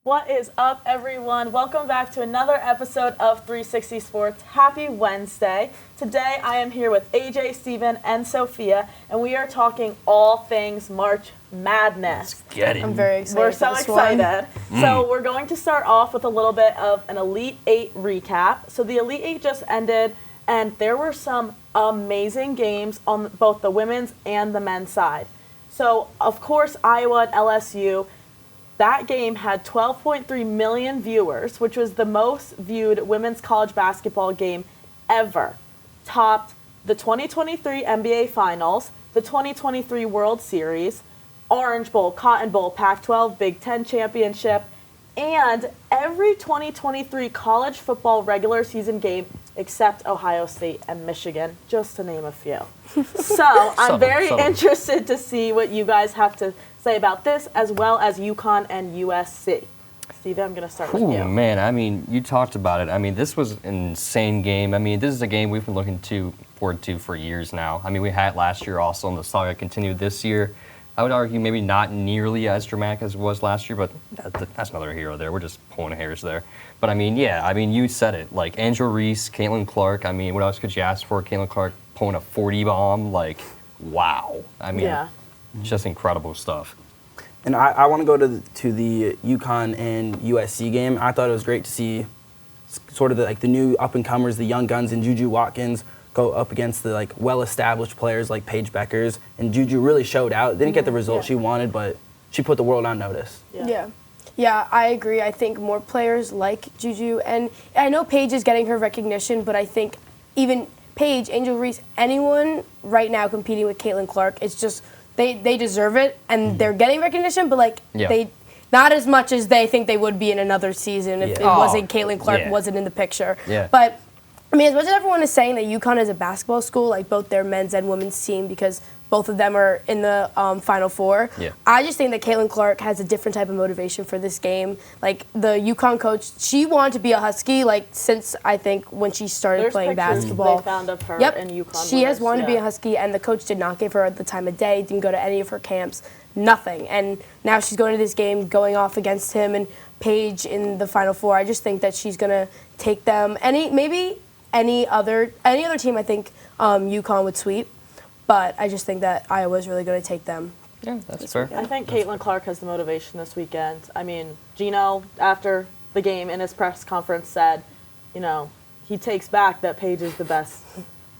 What is up, everyone? Welcome back to another episode of 360 Sports. Happy Wednesday. Today I am here with AJ, Steven, and Sophia, and we are talking all things March Madness. Let's get it. I'm very excited. We're so excited. So we're going to start off with a little bit of an Elite Eight recap. So the Elite Eight just ended, and there were some amazing games on both the women's and the men's side. So, of course, Iowa and LSU. That game had 12.3 million viewers, which was the most viewed women's college basketball game ever. Topped the 2023 NBA Finals, the 2023 World Series, Orange Bowl, Cotton Bowl, Pac-12, Big Ten Championship, and every 2023 college football regular season game except Ohio State and Michigan, just to name a few. So I'm very interested to see what you guys have to say about this, as well as UConn and USC. Steve, I'm going to start with you. Man, I mean, you talked about it. I mean, this was an insane game. I mean, this is a game we've been looking forward to for years now. I mean, we had it last year also, and the saga continued this year. I would argue maybe not nearly as dramatic as it was last year, but that's another hero there. We're just pulling hairs there. But, I mean, yeah, I mean, you said it. Like, Angel Reese, Caitlin Clark. I mean, what else could you ask for? Caitlin Clark pulling a 40 bomb. Like, wow. I mean, just incredible stuff. And I want to go to the UConn and USC game. I thought it was great to see sort of the new up-and-comers, the young guns, and Juju Watkins go up against the well-established players like Paige Beckers. And Juju really showed out. Didn't get the result she wanted, but she put the world on notice. Yeah, I agree. I think more players like Juju, and I know Paige is getting her recognition, but I think even Paige, Angel Reese, anyone right now competing with Caitlin Clark, it's just they deserve it, and they're getting recognition, but they not as much as they think they would be in another season if it wasn't Caitlin Clark wasn't in the picture. But I mean, as much as everyone is saying that UConn is a basketball school, like both their men's and women's team, because both of them are in the Final Four. I just think that Caitlin Clark has a different type of motivation for this game. Like, the UConn coach, she wanted to be a Husky, since I think when she started playing basketball. They found of her in UConn. She has wanted to be a Husky, and the coach did not give her the time of day, didn't go to any of her camps, nothing. And now she's going to this game, going off against him and Paige in the Final Four. I just think that she's going to take them. Any other team, I think UConn would sweep. But I just think that Iowa's really going to take them. Yeah, that's fair. I think Caitlin Clark has the motivation this weekend. I mean, Gino, after the game in his press conference, said, he takes back that Paige is the best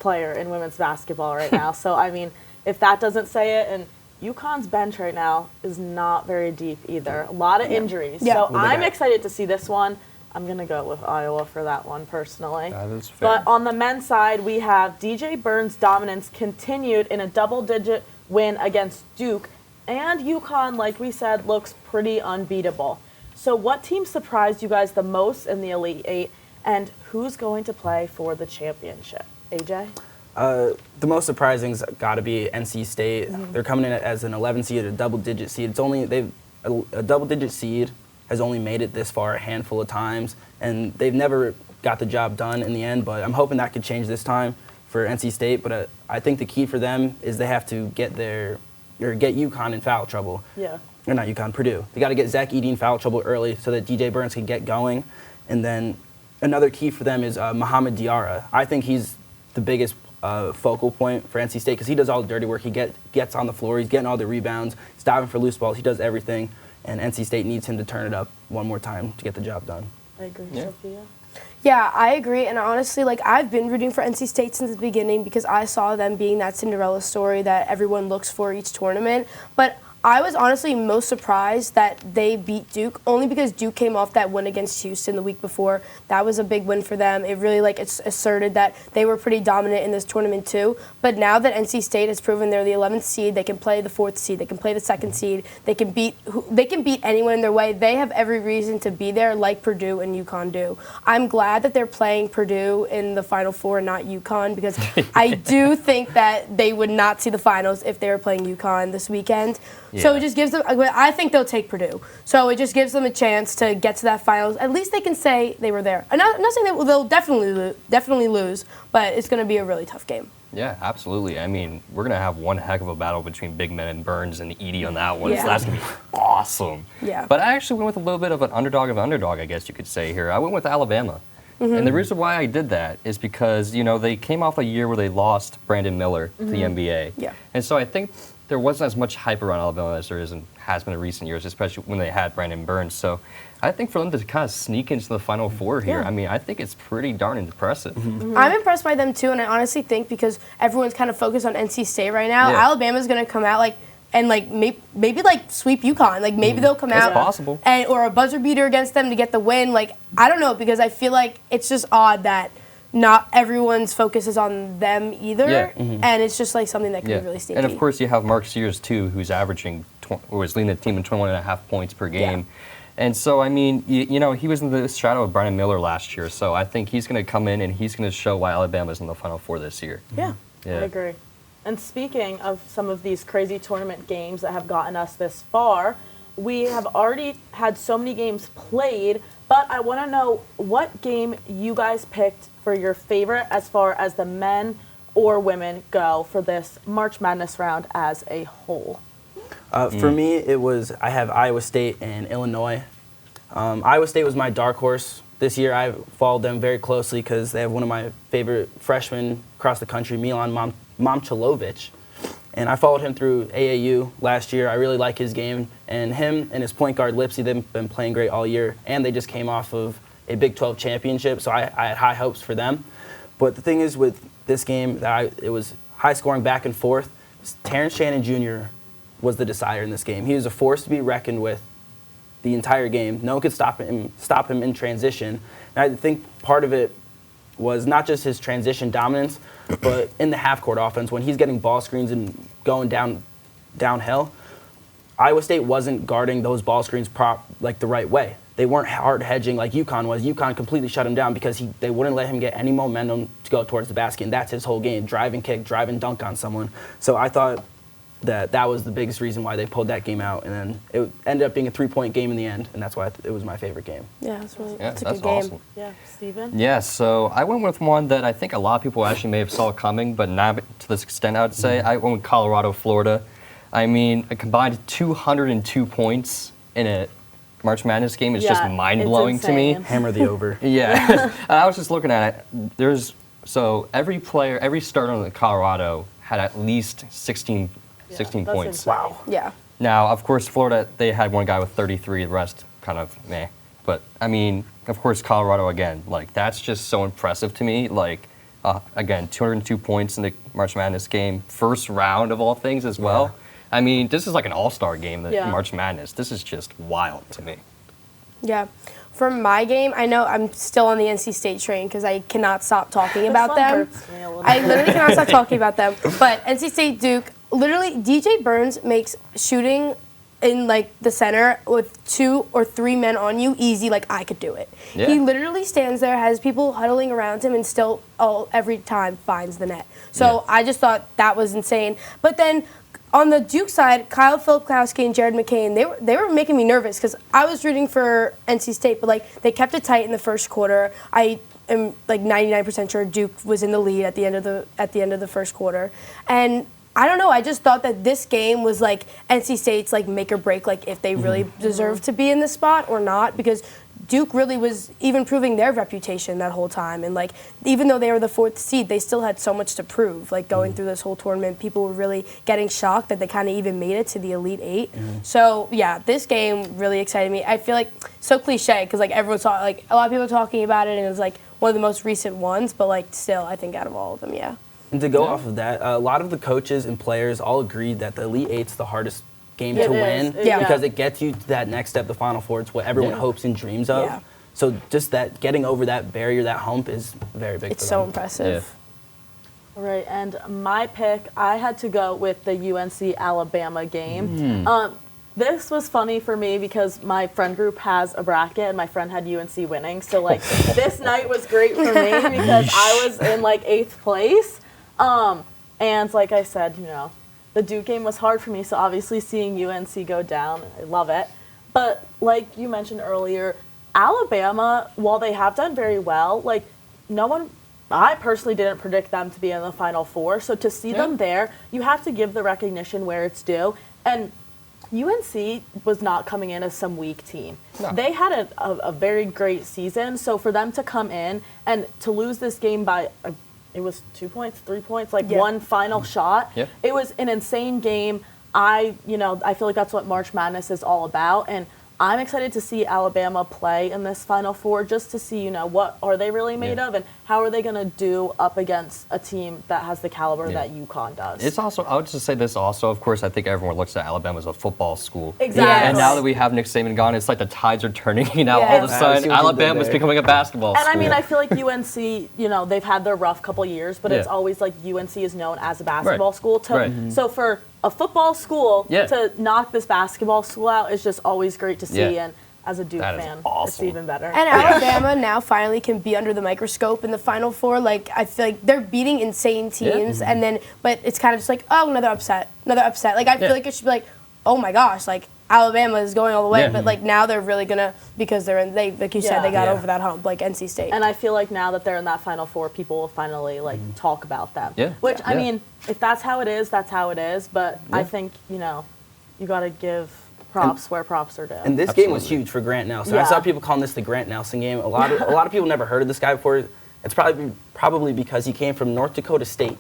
player in women's basketball right now. So, I mean, if that doesn't say it, and UConn's bench right now is not very deep either. A lot of injuries. So I'm excited to see this one. I'm going to go with Iowa for that one, personally. That is fair. But on the men's side, we have DJ Burns' dominance continued in a double-digit win against Duke. And UConn, like we said, looks pretty unbeatable. So what team surprised you guys the most in the Elite Eight? And who's going to play for the championship? AJ? The most surprising's got to be NC State. They're coming in as an 11 seed, a double-digit seed. A double-digit seed has only made it this far a handful of times, and they've never got the job done in the end, but I'm hoping that could change this time for NC State. But I think the key for them is they have to get UConn in foul trouble. Or not UConn, Purdue. They got to get Zach Edey in foul trouble early so that DJ Burns can get going. And then another key for them is Mohamed Diarra. I think he's the biggest focal point for NC State because he does all the dirty work. He gets on the floor. He's getting all the rebounds. He's diving for loose balls. He does everything. And NC State needs him to turn it up one more time to get the job done. I agree, Sophia. Yeah, I agree. And honestly, I've been rooting for NC State since the beginning because I saw them being that Cinderella story that everyone looks for each tournament. But I was honestly most surprised that they beat Duke, only because Duke came off that win against Houston the week before. That was a big win for them. It really it's asserted that they were pretty dominant in this tournament too. But now that NC State has proven they're the 11th seed, they can play the 4th seed, they can play the 2nd seed, they can beat anyone in their way. They have every reason to be there, like Purdue and UConn do. I'm glad that they're playing Purdue in the Final Four and not UConn because I do think that they would not see the finals if they were playing UConn this weekend. So it just gives them, I think they'll take Purdue. So it just gives them a chance to get to that finals. At least they can say they were there. I'm not saying that they'll definitely lose, but it's going to be a really tough game. Yeah, absolutely. I mean, we're going to have one heck of a battle between Big Men and Burns and Edie on that one, Yeah. so that's going to be awesome. Yeah. But I actually went with a little bit of an underdog, I guess you could say here. I went with Alabama. And the reason why I did that is because, they came off a year where they lost Brandon Miller to the NBA. Yeah. And so I think there wasn't as much hype around Alabama as there has been in recent years, especially when they had Brandon Burns. So I think for them to kind of sneak into the Final Four here, Yeah. I mean, I think it's pretty darn impressive. I'm impressed by them too, and I honestly think because everyone's kind of focused on NC State right now, Yeah. Alabama's going to come out and maybe sweep UConn. Like maybe they'll come It's out possible. or a buzzer beater against them to get the win. Like I don't know, because I feel like it's just odd that not everyone's focus is on them either, Yeah. and it's just like something that can be really sneaky. And of course, you have Mark Sears too, who's averaging or was leading the team in 21.5 points per game. And so, I mean, he was in the shadow of Brandon Miller last year, so I think he's going to come in and he's going to show why Alabama's in the Final Four this year. Yeah. I agree. And speaking of some of these crazy tournament games that have gotten us this far, we have already had so many games played, but I want to know what game you guys picked for your favorite as far as the men or women go for this March Madness round as a whole. For me, I have Iowa State and Illinois. Iowa State was my dark horse this year. I followed them very closely because they have one of my favorite freshmen across the country, Milan Momcilovic. And I followed him through AAU last year. I really like his game. And him and his point guard, Lipsy, they've been playing great all year. And they just came off of a Big 12 championship, so I had high hopes for them. But the thing is with this game, it was high scoring back and forth. Terrence Shannon Jr. was the decider in this game. He was a force to be reckoned with the entire game. No one could stop him in transition. And I think part of it was not just his transition dominance, but in the half-court offense, when he's getting ball screens and going downhill, Iowa State wasn't guarding those ball screens the right way. They weren't hard hedging like UConn was. UConn completely shut him down because they wouldn't let him get any momentum to go towards the basket, and that's his whole game, drive and kick, drive and dunk on someone. So I thought that was the biggest reason why they pulled that game out, and then it ended up being a 3-point game in the end, and that's why it was my favorite game. Yeah, that's a that's good game. awesome. Yeah, Steven? Yeah, so I went with one that I think a lot of people actually may have saw coming, but not to this extent, I would say. I went with Colorado, Florida. I mean, a combined 202 points in a March Madness game is just mind-blowing to me. Hammer the over. Yeah, I was just looking at it. Every starter on the Colorado had at least 16 that's points. insane. Wow. Yeah. Now, of course, Florida, they had one guy with 33, the rest kind of meh. But, I mean, of course, Colorado, again, that's just so impressive to me. Again, 202 points in the March Madness game, first round of all things as well. Yeah. I mean, this is like an all-star game, the Yeah. March Madness. This is just wild to me. Yeah. For my game, I know I'm still on the NC State train because I cannot stop talking about This one them. hurts me a little I bit. literally cannot stop talking about them. But NC State Duke, literally DJ Burns makes shooting in the center with 2 or 3 men on you easy, I could do it. Yeah. He literally stands there, has people huddling around him, and still every time finds the net. So I just thought that was insane. But then on the Duke side, Kyle Filipkowski and Jared McCain, they were making me nervous because I was rooting for NC State, but they kept it tight in the first quarter. I am 99% sure Duke was in the lead at the end of the first quarter, and I don't know. I just thought that this game was NC State's make or break, if they really deserve to be in this spot or not, because Duke really was even proving their reputation that whole time. And even though they were the 4th seed, they still had so much to prove. Going through this whole tournament, people were really getting shocked that they kind of even made it to the Elite 8. So yeah, this game really excited me. I feel so cliche because everyone saw a lot of people talking about it, and it was one of the most recent ones. But still, I think out of all of them, yeah. And to go off of that, a lot of the coaches and players all agreed that the Elite Eight's the hardest game to win because it gets you to that next step, the Final Four. It's what everyone hopes and dreams of. Yeah. So just that getting over that barrier, that hump, is very big. It's for so them. impressive. All right, and my pick, I had to go with the UNC-Alabama game. This was funny for me because my friend group has a bracket, and my friend had UNC winning. So, this night was great for me because I was in, 8th place. And like I said, the Duke game was hard for me, so obviously seeing UNC go down, I love it. But like you mentioned earlier, Alabama, while they have done very well, no one I personally didn't predict them to be in the Final Four. So to see them there, you have to give the recognition where it's due. And UNC was not coming in as some weak team. No. They had a very great season. So for them to come in and to lose this game by, it was 2 points, 3 points, like one final shot. Yeah. It was an insane game. I feel like that's what March Madness is all about. And I'm excited to see Alabama play in this Final Four just to see, what are they really made of and how are they going to do up against a team that has the caliber that UConn does. It's also, I would just say this also, of course, I think everyone looks at Alabama as a football school. Exactly. And now that we have Nick Saban gone, it's like the tides are turning. Now all of a sudden, Alabama's becoming a basketball school. And I mean, I feel like UNC, they've had their rough couple years, but it's always like UNC is known as a basketball school. So for a football school to knock this basketball school out is just always great to see. And as a Duke fan, it's even better. And Alabama now finally can be under the microscope in the Final Four. Like, I feel like they're beating insane teams, but it's kind of just like, oh, another upset. Like, I feel like it should be like, oh my gosh, like, Alabama is going all the way, but like now they're really gonna, because like you said, they got over that hump, like NC State. And I feel like now that they're in that Final Four, people will finally talk about them. Which I mean, if that's how it is, that's how it is. But I think you got to give props where props are due. And this game was huge for Grant Nelson. I saw people calling this the Grant Nelson game. A lot of people never heard of this guy before. It's probably because he came from North Dakota State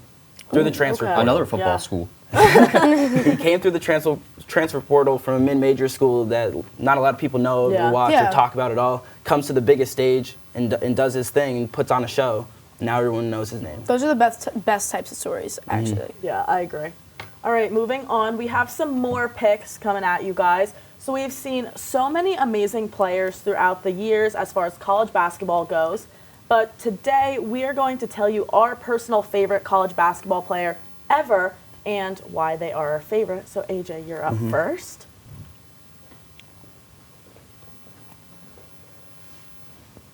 through the transfer. Another football school. He came through the transfer portal from a mid-major school that not a lot of people know or watch or talk about at all. Comes to the biggest stage and does his thing and puts on a show. Now everyone knows his name. Those are the best types of stories, actually. Yeah, I agree. All right, moving on. We have some more picks coming at you guys. So we've seen so many amazing players throughout the years as far as college basketball goes. But today we are going to tell you our personal favorite college basketball player ever and why they are our favorite. So AJ, you're up first.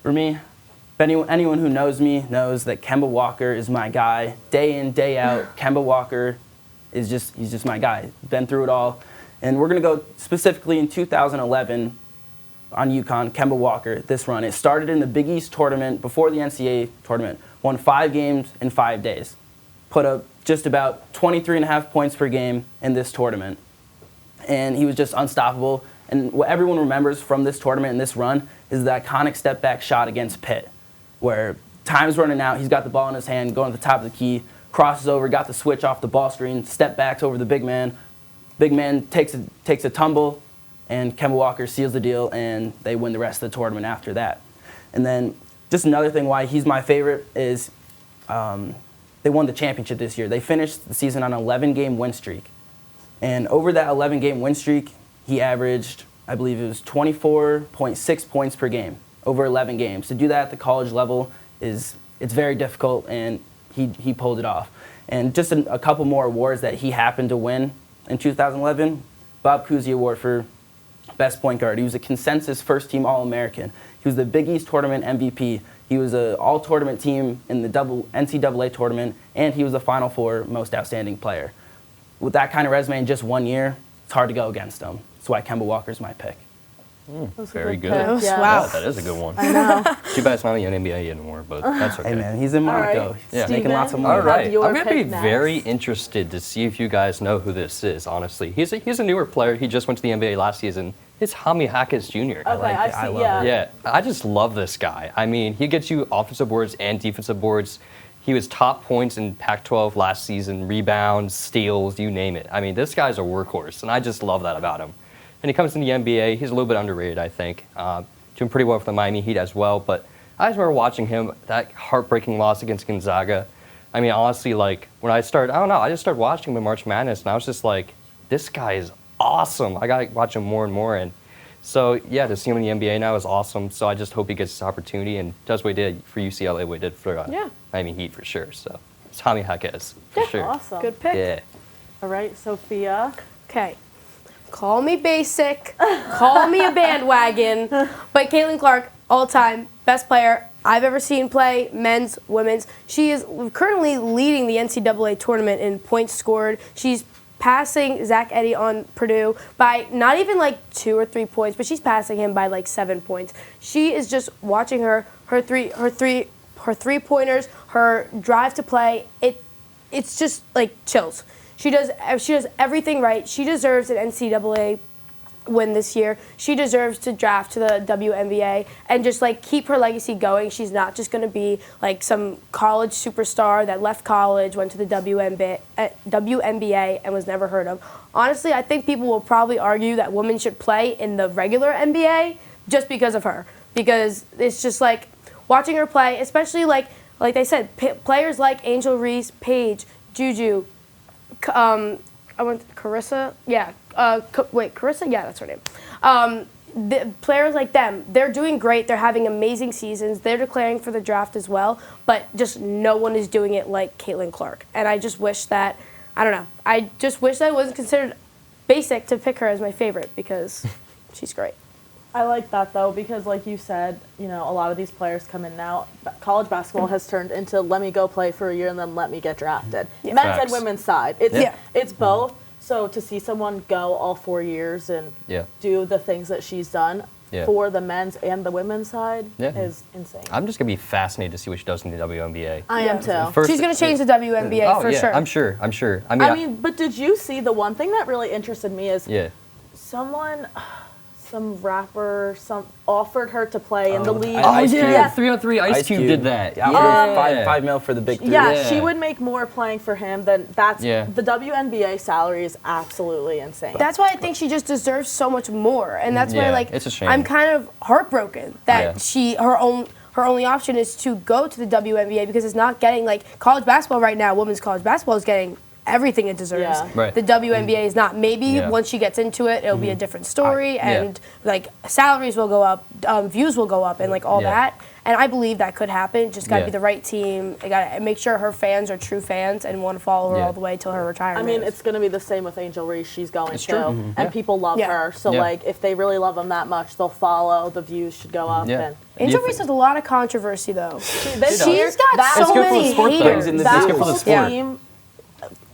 For me, anyone who knows me knows that Kemba Walker is my guy. Day in, day out, Kemba Walker he's just my guy. Been through it all. And we're going to go specifically in 2011 on UConn, Kemba Walker, this run. It started in the Big East tournament before the NCAA tournament. Won 5 games in 5 days. Put up just about 23.5 points per game in this tournament. And he was just unstoppable. And what everyone remembers from this tournament and this run is the iconic step-back shot against Pitt, where time's running out, he's got the ball in his hand, going to the top of the key, crosses over, got the switch off the ball screen, step backs over the big man. Big man takes a tumble, and Kemba Walker seals the deal, and they win the rest of the tournament after that. And then just another thing why he's my favorite is they won the championship this year. They finished the season on an 11-game win streak. And over that 11-game win streak, he averaged, I believe it was 24.6 points per game over 11 games. To do that at the college level it's very difficult, and he pulled it off. And just a couple more awards that he happened to win in 2011, Bob Cousy Award for Best Point Guard. He was a consensus first-team All-American. He was the Big East Tournament MVP. He was an all-tournament team in the NCAA tournament, and he was the Final Four Most Outstanding Player. With that kind of resume in just 1 year, it's hard to go against him. That's why Kemba Walker's my pick. Very good. Wow. Yeah, that is a good one. I know. Too bad it's not in the NBA anymore, but that's okay. Hey, man, he's in Monaco. Right. He's making lots of money. All right. I'm going to be next. very interested to see if you guys know who this is, honestly. He's a newer player. He just went to the NBA last season. It's Jaime Jaquez Jr. Okay, I love it. Yeah, I just love this guy. I mean, he gets you offensive boards and defensive boards. He was top points in Pac-12 last season, rebounds, steals, you name it. I mean, this guy's a workhorse, and I just love that about him. And he comes in the NBA. He's a little bit underrated, I think. Doing pretty well for the Miami Heat as well. But I just remember watching him, that heartbreaking loss against Gonzaga. I mean, honestly, like, when I just started watching him in March Madness, and I was just like, this guy is awesome. I got to watch him more and more. And so, yeah, to see him in the NBA now is awesome. So I just hope he gets this opportunity and does what he did for UCLA, what he did for Miami Heat for sure. So it's Jaime Jaquez for sure. Awesome. Good pick. Yeah. All right, Sophia. Okay. Call me basic, call me a bandwagon, but Caitlin Clark, all-time best player I've ever seen play, men's, women's. She is currently leading the NCAA tournament in points scored. She's passing Zach Edey on Purdue by not even like 2 or 3 points, but she's passing him by like 7 points. She is just watching her three-pointers, her drive to play, it's just like chills. She does everything right. She deserves an NCAA win this year. She deserves to draft to the WNBA and just like keep her legacy going. She's not just going to be like some college superstar that left college, went to the WNBA and was never heard of. Honestly, I think people will probably argue that women should play in the regular NBA just because of her. Because it's just like watching her play, especially like they said, players like Angel Reese, Paige, Juju, Carissa? Yeah. Carissa? Yeah, that's her name. The players like them, they're doing great. They're having amazing seasons. They're declaring for the draft as well, but just no one is doing it like Caitlin Clark. And I just wish that, I don't know, I just wish that it wasn't considered basic to pick her as my favorite because she's great. I like that, though, because like you said, a lot of these players come in now. College basketball has turned into let me go play for a year and then let me get drafted. Yeah. Men's and women's side. It's both. So to see someone go all 4 years and do the things that she's done for the men's and the women's side is insane. I'm just going to be fascinated to see what she does in the WNBA. I am too. She's going to change the WNBA for sure. I'm sure. I mean, but did you see the one thing that really interested me is some rapper offered her to play in the league. Ice Cube. 303 Ice Cube did that. $5 mil for the big three. Yeah, she would make more playing for him than the WNBA salary is absolutely insane. That's why I think she just deserves so much more, and that's why it's a shame. I'm kind of heartbroken that her only option is to go to the WNBA because it's not getting like college basketball right now. Women's college basketball is getting everything it deserves. Yeah. Right. The WNBA is not. Maybe once she gets into it, it'll be a different story, and like salaries will go up, views will go up, and like all that. And I believe that could happen. Just got to be the right team. Got to make sure her fans are true fans and want to follow her all the way till her retirement. I mean, it's going to be the same with Angel Reese. She's going to, and people love her. So like, if they really love them that much, they'll follow. The views should go up. And Angel Reese has a lot of controversy though. She's got so many haters. That whole team,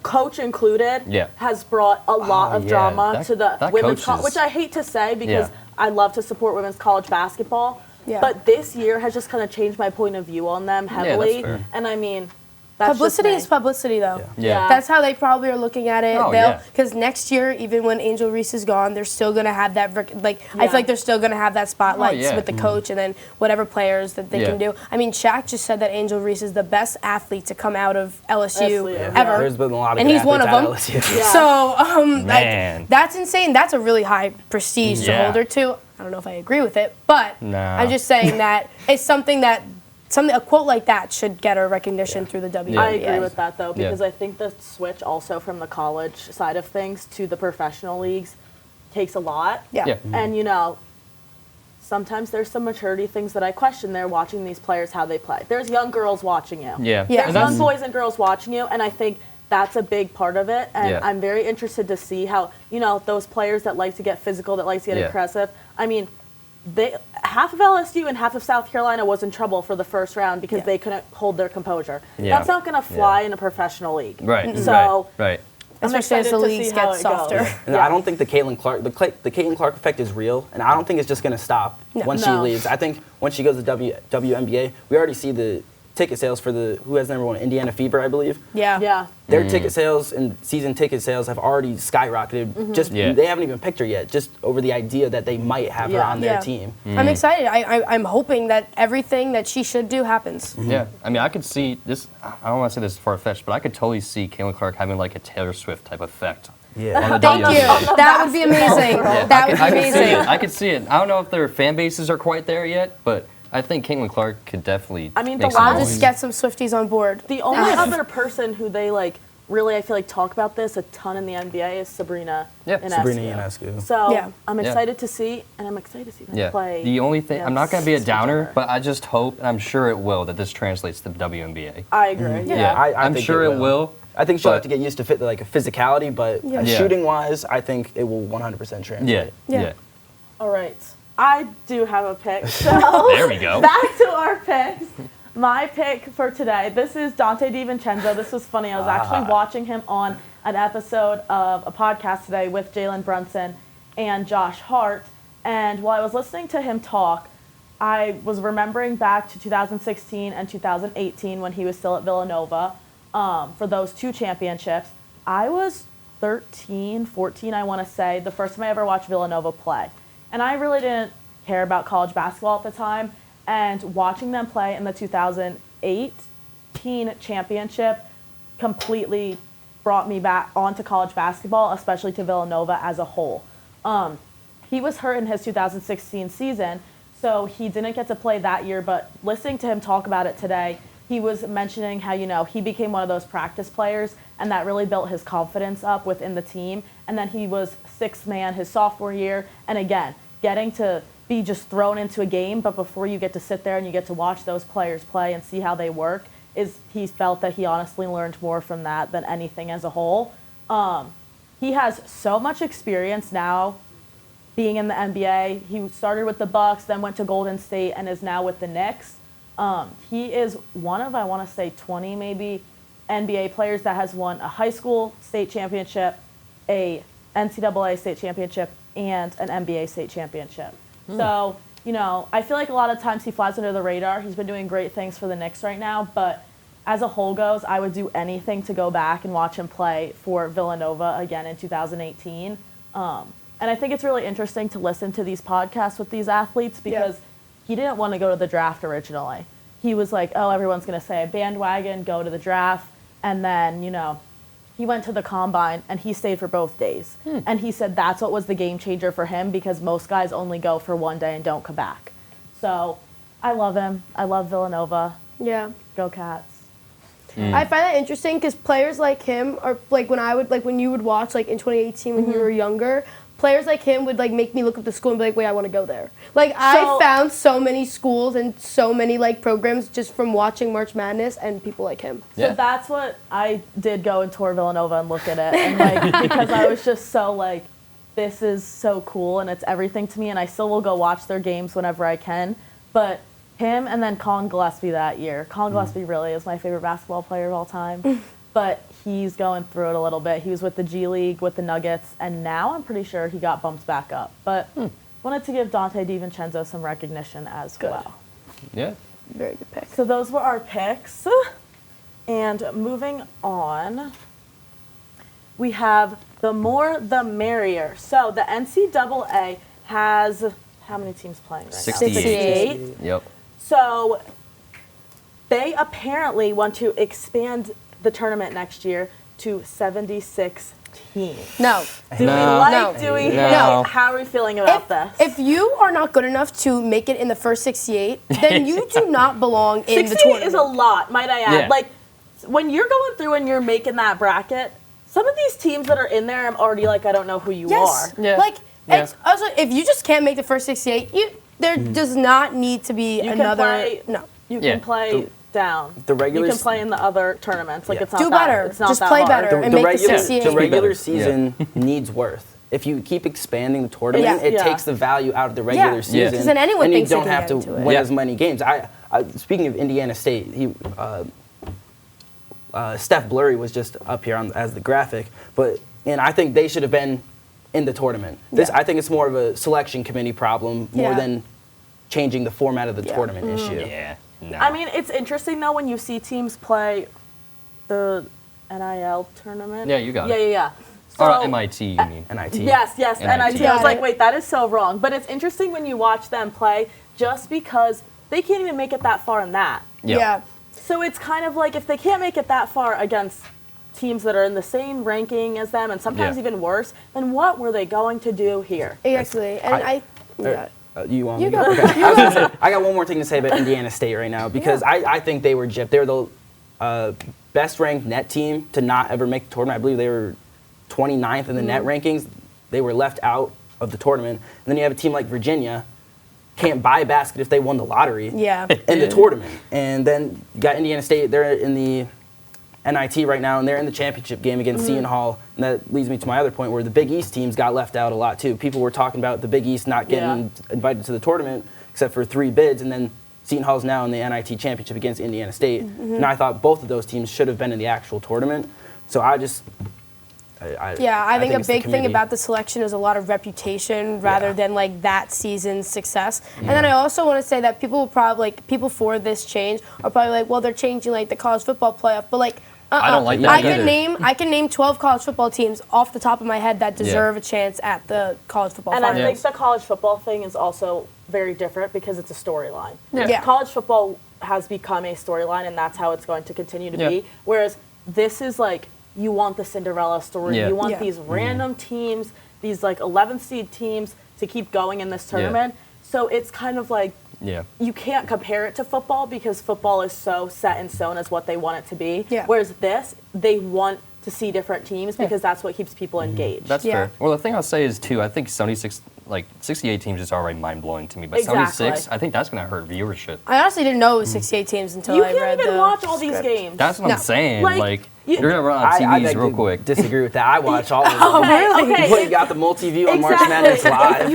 coach included, has brought a lot of drama to the women's college, which I hate to say because I love to support women's college basketball. Yeah. But this year has just kind of changed my point of view on them heavily. Yeah, and I mean, that's publicity is publicity, though. Yeah. That's how they probably are looking at it. Because next year, even when Angel Reese is gone, they're still going to have that, I feel like they're still going to have that spotlight with the coach and then whatever players that they can do. I mean, Shaq just said that Angel Reese is the best athlete to come out of LSU ever. There's been a lot of and he's one of them. So, Man. that's insane. That's a really high prestige to hold her to. I don't know if I agree with it, but I'm just saying that it's something that a quote like that should get her recognition through the WNBA. I agree with that, though, because I think the switch also from the college side of things to the professional leagues takes a lot. And, sometimes there's some maturity things that I question there watching these players, how they play. There's young girls watching you. There's young boys and girls watching you, and I think that's a big part of it, and I'm very interested to see how, those players that like to get physical, that like to get aggressive, I mean, half of LSU and half of South Carolina was in trouble for the first round because they couldn't hold their composure. That's not going to fly in a professional league. So, especially as the leagues get softer. And I don't think the Caitlin Clark effect is real, and I don't think it's just going to stop once she leaves. I think once she goes to WNBA, we already see the ticket sales for who has number one, Indiana Fever, I believe. Their ticket sales and season ticket sales have already skyrocketed. They haven't even picked her yet, just over the idea that they might have her on their team. I'm excited. I'm hoping that everything that she should do happens. Yeah, I mean, I could see this. I don't want to say this is far-fetched, but I could totally see Caitlin Clark having like a Taylor Swift type effect. Thank you. That would be amazing. That would be amazing. I could see it. I don't know if their fan bases are quite there yet, but I think Caitlin Clark could definitely. I mean, I'll just get some Swifties on board. The only other person who they really, I feel like talk about this a ton in the NBA is Sabrina Ionescu. So I'm excited to see, and I'm excited to see them play. The only thing, I'm not going to be a downer, but I just hope, and I'm sure it will, that this translates to the WNBA. I agree. I'm sure it will. I think she'll have to get used to a physicality, but shooting-wise, I think it will 100% translate. Yeah. All right. I do have a pick. So there we go. Back to our picks. My pick for today, this is Dante DiVincenzo. This was funny. I was actually watching him on an episode of a podcast today with Jalen Brunson and Josh Hart. And while I was listening to him talk, I was remembering back to 2016 and 2018 when he was still at Villanova for those 2 championships. I was 13, 14, I want to say, the first time I ever watched Villanova play. And I really didn't care about college basketball at the time. And watching them play in the 2018 championship completely brought me back onto college basketball, especially to Villanova as a whole. He was hurt in his 2016 season, so he didn't get to play that year, but listening to him talk about it today, he was mentioning how, he became one of those practice players, and that really built his confidence up within the team. And then he was 6th man his sophomore year, and again, getting to be just thrown into a game, but before you get to sit there and you get to watch those players play and see how they work, he felt that he honestly learned more from that than anything as a whole. He has so much experience now being in the NBA. He started with the Bucks, then went to Golden State, and is now with the Knicks. He is one of, I want to say, 20 maybe NBA players that has won a high school state championship, a NCAA state championship, and an NBA state championship. So, I feel like a lot of times he flies under the radar. He's been doing great things for the Knicks right now, but as a whole goes, I would do anything to go back and watch him play for Villanova again in 2018. And I think it's really interesting to listen to these podcasts with these athletes because he didn't want to go to the draft originally. He was like, oh, everyone's going to say a bandwagon, go to the draft. And then, he went to the combine and he stayed for both days. And he said that's what was the game changer for him because most guys only go for one day and don't come back. So I love him. I love Villanova. Yeah. Go Cats. I find that interesting because players like him are when you would watch in 2018 when you were younger, players like him would make me look up the school and be like, wait, I want to go there. I found so many schools and so many programs just from watching March Madness and people like him. So that's what I did, go and tour Villanova and look at it, and because I was just so this is so cool and it's everything to me, and I still will go watch their games whenever I can. But him and then Colin Gillespie that year. Colin Gillespie really is my favorite basketball player of all time. But he's going through it a little bit. He was with the G League, with the Nuggets, and now I'm pretty sure he got bumped back up. But wanted to give Dante DiVincenzo some recognition as well. Yeah. Very good pick. So those were our picks. And moving on, we have the more the merrier. So the NCAA has, how many teams playing right now? 68. Yep. So they apparently want to expand the tournament next year to 76 teams. No. Do we hate? How are we feeling about this? If you are not good enough to make it in the first 68, then you do not belong in the 68 tournament. is a lot, might I add. Yeah. When you're going through and you're making that bracket, some of these teams that are in there, I'm already I don't know who you are. Yeah. It's also, if you just can't make the first 68, there does not need to be another. You can play down. The regular you can play in the other tournaments. It's not do that, better. It's not just that play hard. better and make the 68. The regular season needs worth. If you keep expanding the tournament, it takes the value out of the regular season. Because then anyone and thinks you don't have to win as many games. Speaking of Indiana State, Steph Blurry was just up here as the graphic, and I think they should have been in the tournament. I think it's more of a selection committee problem more than changing the format of the tournament issue. Yeah. No. I mean, it's interesting though when you see teams play the NIL tournament. Yeah, you got it. Yeah. Or MIT, you mean? NIT. Yes, NIT. I was like, wait, that is so wrong. But it's interesting when you watch them play just because they can't even make it that far in that. Yep. Yeah. So it's kind of like if they can't make it that far against teams that are in the same ranking as them and sometimes even worse, then what were they going to do here? Exactly. And you want me You to go. go? Okay. I got one more thing to say about Indiana State right now because I think they were gypped. They were the best-ranked net team to not ever make the tournament. I believe they were 29th in the net rankings. They were left out of the tournament. And then you have a team like Virginia, can't buy a basket if they won the lottery in the tournament. And then you got Indiana State, they're in the NIT right now, and they're in the championship game against Seton Hall. And that leads me to my other point where the Big East teams got left out a lot too. People were talking about the Big East not getting invited to the tournament except for 3 bids, and then Seton Hall's now in the NIT championship against Indiana State. And I thought both of those teams should have been in the actual tournament. So I think a it's the big thing committee. about the selection is a lot of reputation rather Yeah. than like that season's success. And then I also want to say that people will probably people for this change are probably like, well, they're changing like the college football playoff, but like. I don't like that I can name 12 college football teams off the top of my head that deserve a chance at the college football And I finals. think the college football thing is also very different because it's a storyline. Yeah. College football has become a storyline, and that's how it's going to continue to be. Whereas this is like, you want the Cinderella story. Yeah. You want Yeah. these random teams, these like 11th seed teams to keep going in this tournament. So it's kind of like, you can't compare it to football because football is so set in stone as what they want it to be. Yeah. Whereas this, they want to see different teams because that's what keeps people engaged. That's fair. Well, the thing I'll say is, too, I think 68 teams is already mind-blowing to me. But 76, I think that's going to hurt viewership. I honestly didn't know it was 68 teams until You I read can't even the watch all these script. games. That's what I'm saying. Like, You're going to run on I TVs beg real to quick. disagree with that. I watch all of them. Okay. You got the multi-view on March Madness Live.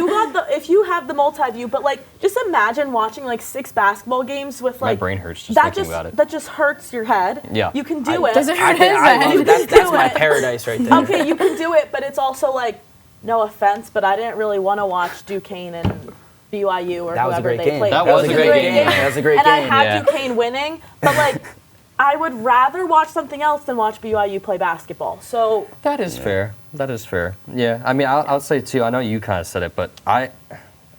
If you have the multi-view, but like, just imagine watching like 6 basketball games with like. My brain hurts just thinking about it. That just hurts your head. Yeah. You can do it. Does it hurt his I head? love it. That's do my it. paradise right there. Okay, you can do it, but it's also like, no offense, but I didn't really want to watch Duquesne and BYU or That was a whoever great they game. played. That was a great game. That was a great and I game. had Yeah. Duquesne winning, but like, I would rather watch something else than watch BYU play basketball. So That is fair. That is fair. Yeah. I mean, I'll say, too, I know you kind of said it, but I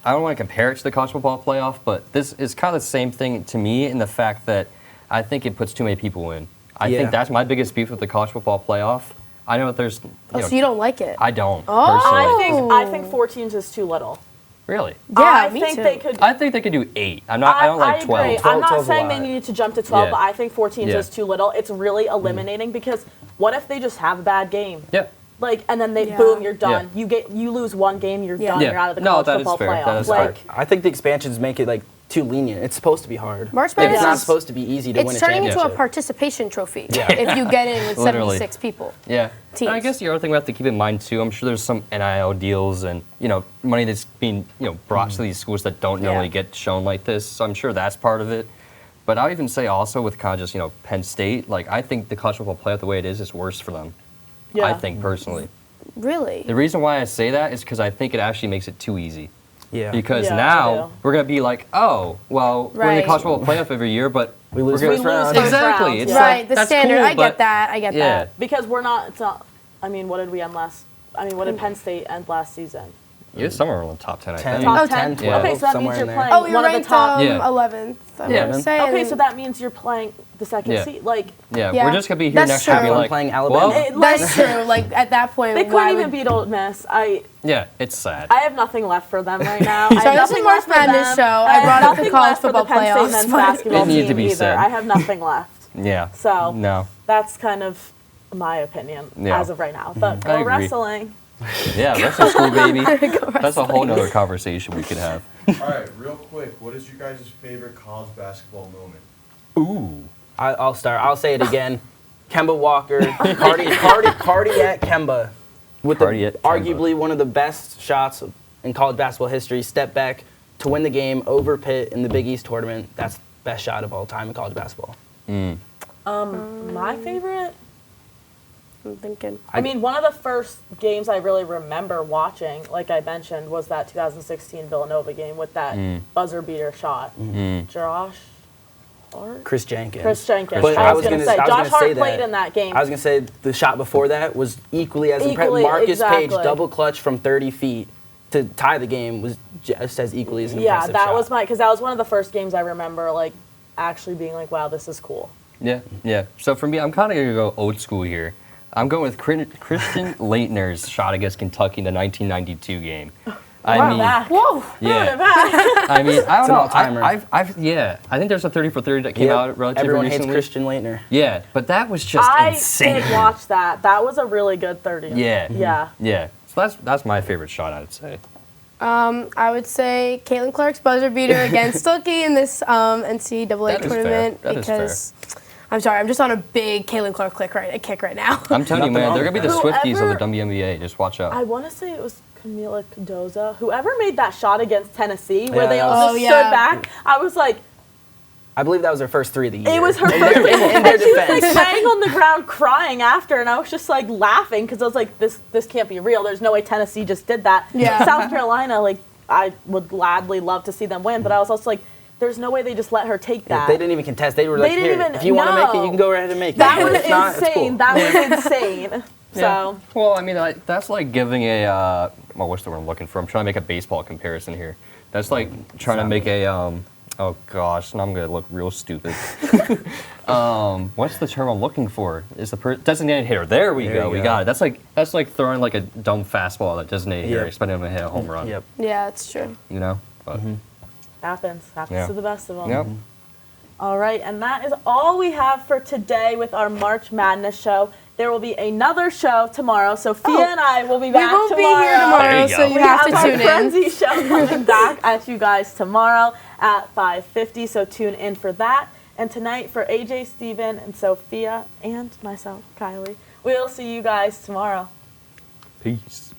don't want to compare it to the college football playoff, but this is kind of the same thing to me in the fact that I think it puts too many people in. I think that's my biggest beef with the college football playoff. I know that there's. So you don't like it? I don't. Oh. Personally. I think 4 teams is too little. Really? Yeah, I me think too. they could. I think they could do 8. I don't like 12. Agree. 12 I'm not 12's a saying lot. they needed to jump to 12, Yeah. but I think 4 teams Yeah. is too little. It's really eliminating because what if they just have a bad game? Yeah. Like, and then they Yeah. boom, you're done. Yeah. You lose one game, you're Yeah. done. Yeah. You're out of the No, college that is football fair. playoff. That is like, fair. I think the expansions make it like too lenient. It's supposed to be hard. March Like, it's Madness not is- supposed to be easy to win It's a turning championship. into a participation trophy Yeah. if you get in with Literally. 76 people. Yeah. Teams. And I guess the other thing we have to keep in mind too, I'm sure there's some NIL deals and, money that's being, brought to these schools that don't normally get shown like this. So I'm sure that's part of it. But I'll even say also with kind of just, Penn State, like I think the college football playoff the way it is worse for them. Yeah. I think personally. Really? The reason why I say that is because I think it actually makes it too easy. Yeah. Because Yeah, I now do. we're going to be like, oh, well, we're in the Right. college football playoff every year, but We lose we're first gonna- round. first Exactly. round, It's yeah. like, Right, the that's standard. cool, I but- get that. I get Yeah. that. because we're not, it's not, I mean, what did we end last? I mean, what did Penn State end last season? Yeah, somewhere in the top 10, I 10. think. Top Oh, 10? 10, 12, Okay, so that somewhere means in you're there. playing Oh, you're one of ranked the top. Yeah. 11th. I Yeah. want to say. Okay, and- so that means you're playing the second Yeah. seed. Like, Yeah, Yeah. we're just going to be here That's next year and be true. like, Playing Alabama. well, it, like That's true. Like at that point, they why couldn't would even beat Ole Miss. yeah, it's sad. I have nothing left for them right now. I Sorry, have this is nothing March left for Madness them. show. I have brought up the nothing college left for the football Penn State playoffs, men's but- basketball It needed team to be either. said. I have nothing left. Yeah. So No. that's kind of my opinion Yeah. as of right now. But I go agree. wrestling. Yeah, wrestling school, baby. That's a whole nother conversation we could have. All right, real quick, what is your guys' favorite college basketball moment? Ooh. I'll start. I'll say it again. Kemba Walker, cardiac Kemba, with Cardiac Kemba. arguably one of the best shots in college basketball history. Step back to win the game over Pitt in the Big East tournament. That's the best shot of all time in college basketball. My favorite. I'm thinking. I mean, one of the first games I really remember watching, like I mentioned, was that 2016 Villanova game with that buzzer beater shot. Josh Hart? Chris Jenkins. Chris Jenkins. But I was going to say, Josh gonna Hart say played that. in that game. I was going to say the shot before that was equally as impressive. Equally, Marcus exactly. Page double clutch from 30 feet to tie the game was just as equally as Yeah, impressive that shot. was because that was one of the first games I remember, like, actually being like, wow, this is cool. Yeah, yeah. So for me, I'm kind of going to go old school here. I'm going with Christian Leitner's shot against Kentucky in the 1992 game. I mean, Whoa. yeah. I mean, I don't an know. all-timer. I think there's a 30 for 30 that came out relatively Everyone recently. hates Christian Leitner. Yeah, but that was just I insane. did watch that. That was a really good 30. Yeah. Yeah. Yeah. So that's my favorite shot, I'd say. I would say Caitlin Clark's buzzer beater against Stuckey in this NCAA That is fair. tournament That is because I'm sorry, I'm just on a big Caitlin Clark kick right now. I'm telling you, Nothing man, wrong they're going to be the with that. Swifties of the Whoever- WNBA. Just watch out. I want to say it was Camila Cardoza. Whoever made that shot against Tennessee, where Yeah, they that all was- just Oh, stood yeah. back, I was like, I believe that was her first 3 of the year. It was her In first their- in and their she was like defense. laying on the ground crying after, and I was just like laughing because I was like, this can't be real. There's no way Tennessee just did that. Yeah. South Carolina, like, I would gladly love to see them win, but I was also like, there's no way they just let her take that. They didn't even contest. They were like, didn't "Here, even- if you want to make it, no. you can go right ahead and make it." That And was if not, it's insane. cool. That was insane. So, Well, I mean, that's like giving a, well, what's the word I'm looking for? I'm trying to make a baseball comparison here. That's like trying to make a, oh gosh, now I'm going to look real stupid. What's the term I'm looking for? Is the designated hitter. There we There go. you We go. got it. That's like throwing like a dumb fastball at a designated hitter, Yep. expecting him to hit a home run. Yep. Yeah, it's true. You know? But, happens Yeah. to the best of them. Yep. All right, and that is all we have for today with our March Madness show. There will be another show tomorrow. Sophia and I will be We back won't tomorrow. be here tomorrow, There you so go. you We have to our tune in. Frenzy show coming back at you guys tomorrow at 5:50, so tune in for that. And tonight for AJ, Steven, and Sophia, and myself, Kylie, we'll see you guys tomorrow. Peace.